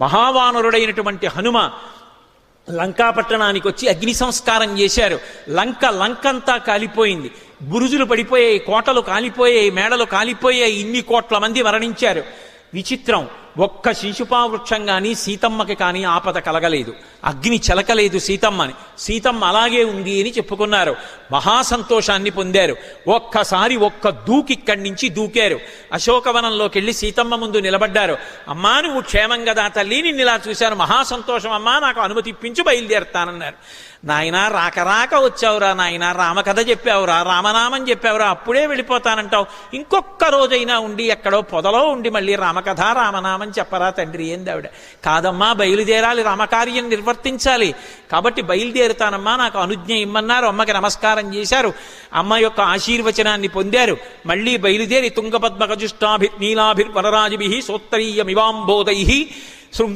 మహావానరుడైనటువంటి హనుమ లంకాపట్టణానికి వచ్చి అగ్ని సంస్కారం చేశారు. లంకంతా కాలిపోయింది, బురుజులు పడిపోయాయి, కోటలు కాలిపోయాయి, మేడలు కాలిపోయాయి, ఇన్ని కోట్ల మంది మరణించారు. విచిత్రం, ఒక్క శిశుపావృక్షం కానీ సీతమ్మకి కానీ ఆపద కలగలేదు, అగ్ని చెలకలేదు సీతమ్మని. సీతమ్మ అలాగే ఉంది అని చెప్పుకున్నారు, మహాసంతోషాన్ని పొందారు. ఒక్కసారి దూకిక్కడి నుంచి దూకారు. అశోకవనంలోకి వెళ్ళి సీతమ్మ ముందు నిలబడ్డారు. అమ్మా నువ్వు క్షేమం కదా తల్లి, నిన్ను ఇలా చూశాను, మహాసంతోషం అమ్మా, నాకు అనుమతి ఇప్పించు, బయలుదేరుతానన్నారు. నాయనా రాక వచ్చావురా నాయన, రామకథ చెప్పావురా, రామనామం చెప్పావురా, అప్పుడే వెళ్ళిపోతానంటావు, ఇంకొక్క రోజైనా ఉండి ఎక్కడో పొదలో ఉండి మళ్ళీ రామకథ రామనామం చెప్పరా తండ్రి. ఏంది ఆవిడ? కాదమ్మా బయలుదేరాలి, రామకార్యం నిర్వర్తించాలి, కాబట్టి బయలుదేరుతానమ్మా, నాకు అనుజ్ఞ ఇమ్మన్నారు. అమ్మకి నమస్కారం చేశారు, అమ్మ యొక్క ఆశీర్వచనాన్ని పొందారు. మళ్ళీ బయలుదేరి తుంగపద్మకజుష్టాభిర్ నీలాభిర్ వరరాజిభి సోత్తరీయమివాంబోధై శృంగ